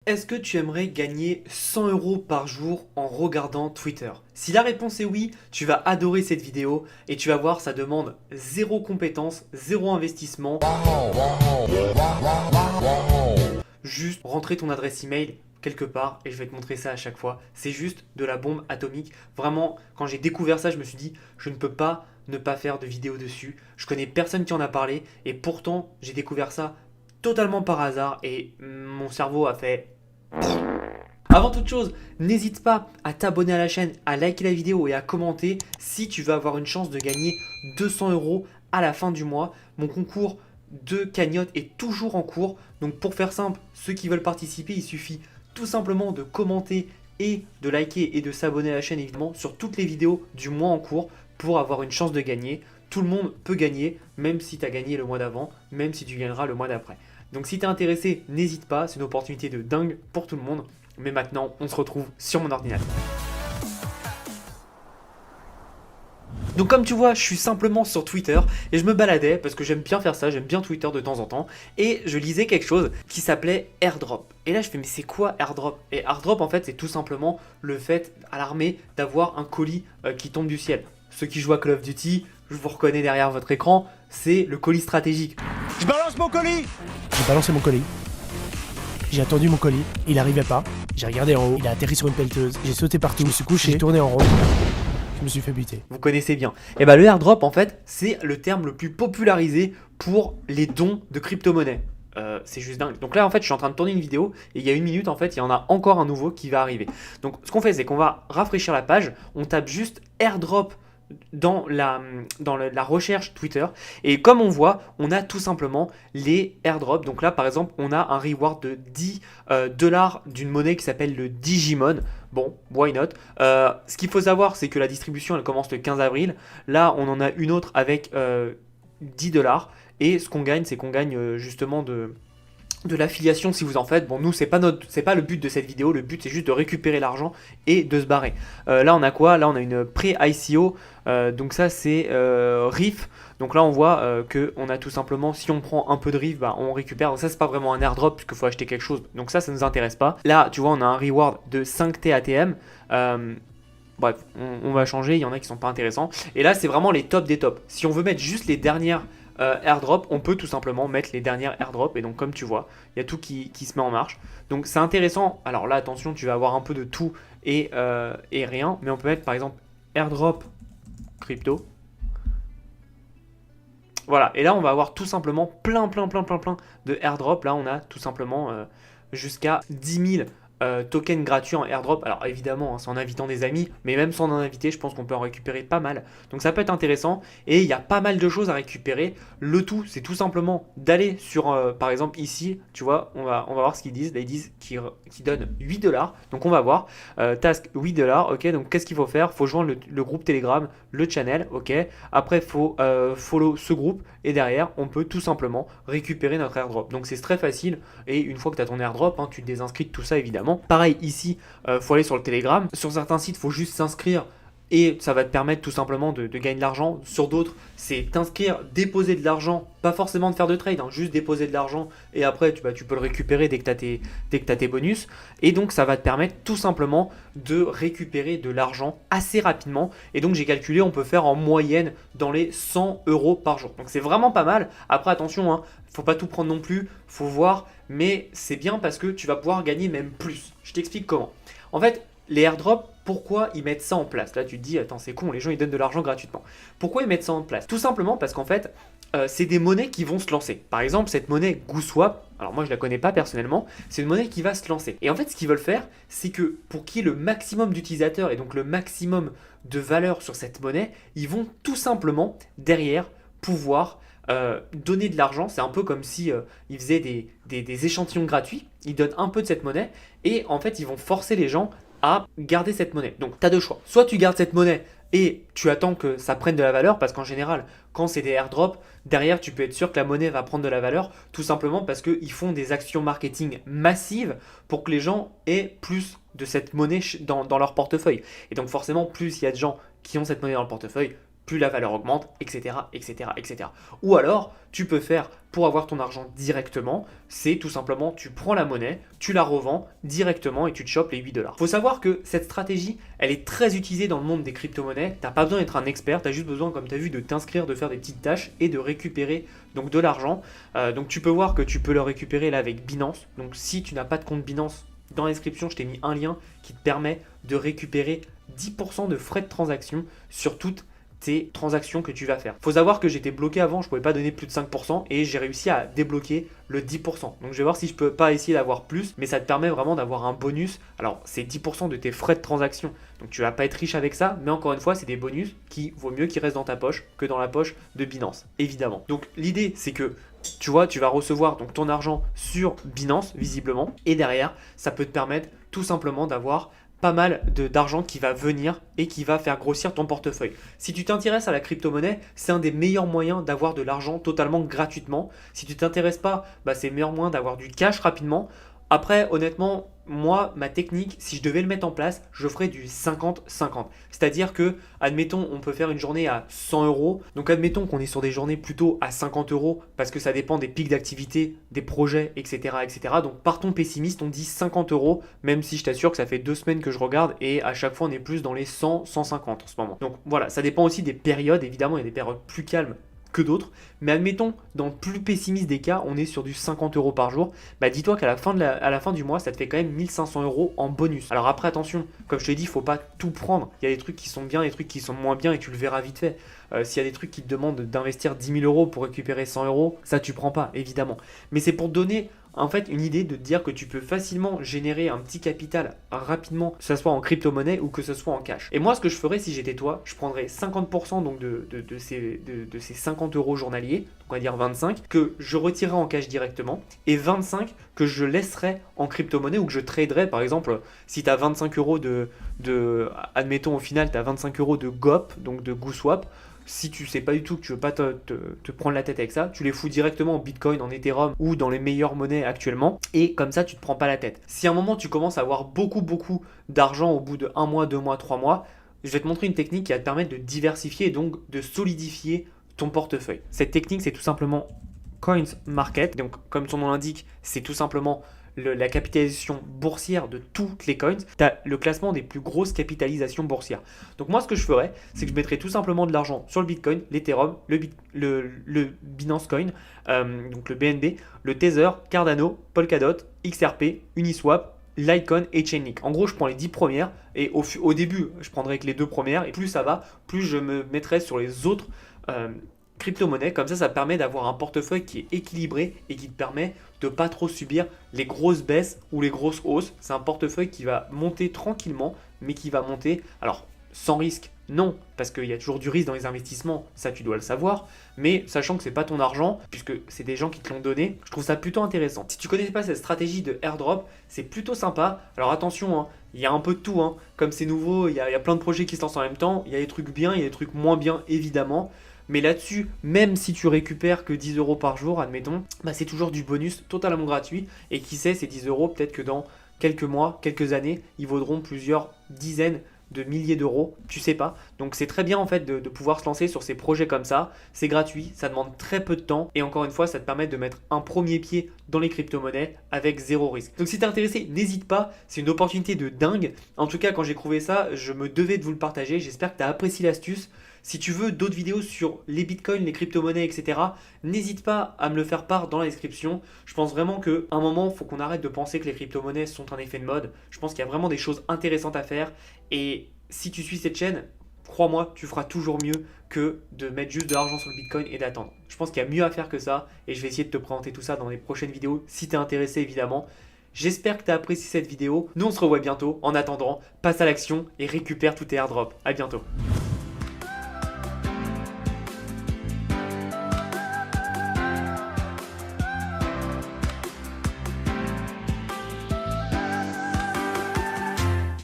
Est-ce que tu aimerais gagner 100 € par jour en regardant Twitter? Si la réponse est oui, tu vas adorer cette vidéo et tu vas voir, ça demande zéro compétence, zéro investissement. Juste rentrer ton adresse email quelque part et je vais te montrer ça à chaque fois. C'est juste de la bombe atomique. Vraiment, quand j'ai découvert ça, je me suis dit, je ne peux pas ne pas faire de vidéo dessus. Je connais personne qui en a parlé et pourtant, j'ai découvert ça totalement par hasard et mon cerveau a fait... Avant toute chose, n'hésite pas à t'abonner à la chaîne, à liker la vidéo et à commenter si tu veux avoir une chance de gagner 200 € à la fin du mois. Mon concours de cagnotte est toujours en cours. Donc pour faire simple, ceux qui veulent participer, il suffit tout simplement de commenter et de liker et de s'abonner à la chaîne évidemment sur toutes les vidéos du mois en cours pour avoir une chance de gagner. Tout le monde peut gagner, même si tu as gagné le mois d'avant, même si tu gagneras le mois d'après. Donc si tu es intéressé, n'hésite pas, c'est une opportunité de dingue pour tout le monde. Mais maintenant, on se retrouve sur mon ordinateur. Donc comme tu vois, je suis simplement sur Twitter et je me baladais parce que j'aime bien faire ça, j'aime bien Twitter de temps en temps. Et je lisais quelque chose qui s'appelait AirDrop. Et là je fais mais c'est quoi AirDrop? Et AirDrop en fait c'est tout simplement le fait à l'armée d'avoir un colis qui tombe du ciel. Ceux qui jouent à Call of Duty, je vous reconnais derrière votre écran, c'est le colis stratégique. Je balance mon colis! J'ai balancé mon colis. J'ai attendu mon colis, il arrivait pas. J'ai regardé en haut, il a atterri sur une pelleteuse. J'ai sauté partout, je me suis couché, j'ai tourné en rond. Je me suis fait buter. Vous connaissez bien. Et bah le airdrop en fait, c'est le terme le plus popularisé pour les dons de crypto-monnaie. C'est juste dingue. Donc là en fait, je suis en train de tourner une vidéo et il y a une minute en fait, il y en a encore un nouveau qui va arriver. Donc ce qu'on fait, c'est qu'on va rafraîchir la page, on tape juste airdrop dans la recherche Twitter et comme on voit on a tout simplement les airdrops. Donc là par exemple on a un reward de 10 $ d'une monnaie qui s'appelle le Digimon. Bon, why not. Ce qu'il faut savoir c'est que la distribution elle commence le 15 avril. Là on en a une autre avec 10 $ et ce qu'on gagne c'est qu'on gagne justement de l'affiliation si vous en faites. Bon nous c'est pas le but de cette vidéo, le but c'est juste de récupérer l'argent et de se barrer. Là on a quoi? Là on a une pré-ICO, donc ça c'est RIF. Donc là on voit qu'on a tout simplement, si on prend un peu de RIF, bah, on récupère. Donc ça c'est pas vraiment un airdrop puisqu'il faut acheter quelque chose, donc ça nous intéresse pas. Là tu vois on a un reward de 5 TATM. Bref, on va changer, il y en a qui sont pas intéressants. Et là c'est vraiment les tops des tops. Si on veut mettre juste les dernières airdrop, on peut tout simplement mettre les dernières airdrop et donc comme tu vois, il y a tout qui se met en marche. Donc c'est intéressant. Alors là attention, tu vas avoir un peu de tout et rien, mais on peut mettre par exemple airdrop crypto. Voilà, et là on va avoir tout simplement plein de airdrop. Là on a tout simplement jusqu'à 10 000 tokens gratuits en airdrop. Alors évidemment, hein, c'est en invitant des amis, mais même sans en inviter, je pense qu'on peut en récupérer pas mal. Donc ça peut être intéressant et il y a pas mal de choses à récupérer. Le tout, c'est tout simplement d'aller sur, par exemple ici, tu vois, on va voir ce qu'ils disent. Là, ils disent qu'ils donnent 8 $. Donc on va voir, task 8 $, ok. Donc qu'est-ce qu'il faut faire? Il faut joindre le groupe Telegram, le channel, ok. Après, il faut follow ce groupe et derrière, on peut tout simplement récupérer notre airdrop. Donc c'est très facile et une fois que tu as ton airdrop, hein, tu te désinscris de tout ça évidemment. Pareil ici, faut aller sur le Telegram. Sur certains sites, il faut juste s'inscrire et ça va te permettre tout simplement de gagner de l'argent. Sur d'autres, c'est t'inscrire, déposer de l'argent, pas forcément de faire de trade, hein, juste déposer de l'argent et après tu peux le récupérer dès que tu as tes bonus. Et donc ça va te permettre tout simplement de récupérer de l'argent assez rapidement. Et donc j'ai calculé, on peut faire en moyenne dans les 100 € par jour. Donc c'est vraiment pas mal. Après attention, hein, faut pas tout prendre non plus, faut voir, mais c'est bien parce que tu vas pouvoir gagner même plus. Je t'explique comment. En fait, les airdrops, pourquoi ils mettent ça en place? Là, tu te dis, attends, c'est con, les gens ils donnent de l'argent gratuitement. Pourquoi ils mettent ça en place? Tout simplement parce qu'en fait, c'est des monnaies qui vont se lancer. Par exemple, cette monnaie GooSwap, alors moi je la connais pas personnellement, c'est une monnaie qui va se lancer. Et en fait, ce qu'ils veulent faire, c'est que pour qu'il y ait le maximum d'utilisateurs et donc le maximum de valeur sur cette monnaie, ils vont tout simplement derrière pouvoir donner de l'argent. C'est un peu comme si ils faisaient des échantillons gratuits, ils donnent un peu de cette monnaie et en fait ils vont forcer les gens à garder cette monnaie. Donc tu as deux choix, soit tu gardes cette monnaie et tu attends que ça prenne de la valeur parce qu'en général quand c'est des airdrops, derrière tu peux être sûr que la monnaie va prendre de la valeur tout simplement parce qu'ils font des actions marketing massives pour que les gens aient plus de cette monnaie dans leur portefeuille. Et donc forcément plus il y a de gens qui ont cette monnaie dans le portefeuille, plus la valeur augmente, etc., etc., etc. Ou alors, tu peux faire pour avoir ton argent directement, c'est tout simplement tu prends la monnaie, tu la revends directement et tu te chopes les 8 $. Faut savoir que cette stratégie, elle est très utilisée dans le monde des crypto-monnaies. T'as pas besoin d'être un expert, t'as juste besoin, comme tu as vu, de t'inscrire, de faire des petites tâches et de récupérer donc de l'argent. Donc tu peux voir que tu peux le récupérer là avec Binance. Donc si tu n'as pas de compte Binance, dans la description, je t'ai mis un lien qui te permet de récupérer 10% de frais de transaction sur toutes tes transactions que tu vas faire. Faut savoir que j'étais bloqué avant, je pouvais pas donner plus de 5% et j'ai réussi à débloquer le 10%. Donc je vais voir si je peux pas essayer d'avoir plus, mais ça te permet vraiment d'avoir un bonus. Alors c'est 10% de tes frais de transaction, donc tu vas pas être riche avec ça, mais encore une fois c'est des bonus qui vaut mieux qu'ils restent dans ta poche que dans la poche de Binance, évidemment. Donc l'idée c'est que tu vois, tu vas recevoir donc ton argent sur Binance visiblement, et derrière ça peut te permettre tout simplement d'avoir pas mal d'argent qui va venir et qui va faire grossir ton portefeuille. Si tu t'intéresses à la crypto-monnaie, c'est un des meilleurs moyens d'avoir de l'argent totalement gratuitement. Si tu t'intéresses pas, c'est le meilleur moyen d'avoir du cash rapidement. Après, honnêtement, moi, ma technique, si je devais le mettre en place, je ferais du 50-50. C'est-à-dire que, admettons, on peut faire une journée à 100 €. Donc, admettons qu'on est sur des journées plutôt à 50 € parce que ça dépend des pics d'activité, des projets, etc., etc. Donc, partons pessimiste, on dit 50 €, même si je t'assure que ça fait 2 semaines que je regarde et à chaque fois, on est plus dans les 100-150 en ce moment. Donc, voilà, ça dépend aussi des périodes. Évidemment, il y a des périodes plus calmes que d'autres, mais admettons, dans le plus pessimiste des cas, on est sur du 50 € par jour, dis-toi qu'à la fin du mois, ça te fait quand même 1500 € en bonus. Alors après, attention, comme je te l'ai dit, il faut pas tout prendre. Il y a des trucs qui sont bien, des trucs qui sont moins bien, et tu le verras vite fait. S'il y a des trucs qui te demandent d'investir 10 000 € pour récupérer 100 €, ça tu prends pas, évidemment. Mais c'est pour donner en fait une idée de te dire que tu peux facilement générer un petit capital rapidement, que ce soit en crypto-monnaie ou que ce soit en cash. Et moi, ce que je ferais si j'étais toi, je prendrais 50% donc de ces 50 € journaliers, donc on va dire 25, que je retirerais en cash directement, et 25 que je laisserais en crypto-monnaie ou que je traderais. Par exemple, si tu as 25 € admettons au final, tu as 25 € de GOP, donc de GoSwap. Si tu sais pas du tout, que tu veux pas te prendre la tête avec ça, tu les fous directement en Bitcoin, en Ethereum ou dans les meilleures monnaies actuellement, et comme ça tu te prends pas la tête. Si à un moment tu commences à avoir beaucoup d'argent au bout de 1 mois, 2 mois, 3 mois, je vais te montrer une technique qui va te permettre de diversifier et donc de solidifier ton portefeuille. Cette technique, c'est tout simplement Coins Market. Donc comme son nom l'indique, c'est tout simplement la capitalisation boursière de toutes les coins. Tu as le classement des plus grosses capitalisations boursières. Donc moi, ce que je ferais, c'est que je mettrais tout simplement de l'argent sur le Bitcoin, l'Ethereum, le Binance Coin, donc le BNB, le Tether, Cardano, Polkadot, XRP, Uniswap, Litecoin et Chainlink. En gros, je prends les 10 premières et au début, je prendrai que les 2 premières, et plus ça va, plus je me mettrai sur les autres crypto-monnaie. Comme ça permet d'avoir un portefeuille qui est équilibré et qui te permet de pas trop subir les grosses baisses ou les grosses hausses. C'est un portefeuille qui va monter tranquillement, mais qui va monter, alors sans risque, non, parce qu'il y a toujours du risque dans les investissements, ça tu dois le savoir, mais sachant que c'est pas ton argent, puisque c'est des gens qui te l'ont donné, je trouve ça plutôt intéressant. Si tu connais pas cette stratégie de airdrop, c'est plutôt sympa. Alors attention, il y a un peu de tout, comme c'est nouveau, il y a plein de projets qui se lancent en même temps, il y a des trucs bien, il y a des trucs moins bien évidemment. Mais là-dessus, même si tu récupères que 10 € par jour, admettons, c'est toujours du bonus totalement gratuit. Et qui sait, ces 10 €, peut-être que dans quelques mois, quelques années, ils vaudront plusieurs dizaines de milliers d'euros, tu sais pas. Donc c'est très bien en fait de pouvoir se lancer sur ces projets comme ça. C'est gratuit, ça demande très peu de temps. Et encore une fois, ça te permet de mettre un premier pied dans les crypto-monnaies avec 0 risque. Donc si t'es intéressé, n'hésite pas, c'est une opportunité de dingue. En tout cas, quand j'ai trouvé ça, je me devais de vous le partager. J'espère que tu as apprécié l'astuce. Si tu veux d'autres vidéos sur les bitcoins, les crypto-monnaies, etc., n'hésite pas à me le faire part dans la description. Je pense vraiment qu'à un moment, il faut qu'on arrête de penser que les crypto-monnaies sont un effet de mode. Je pense qu'il y a vraiment des choses intéressantes à faire. Et si tu suis cette chaîne, crois-moi, tu feras toujours mieux que de mettre juste de l'argent sur le bitcoin et d'attendre. Je pense qu'il y a mieux à faire que ça. Et je vais essayer de te présenter tout ça dans les prochaines vidéos, si tu es intéressé évidemment. J'espère que tu as apprécié cette vidéo. Nous, on se revoit bientôt. En attendant, passe à l'action et récupère tous tes airdrops. À bientôt.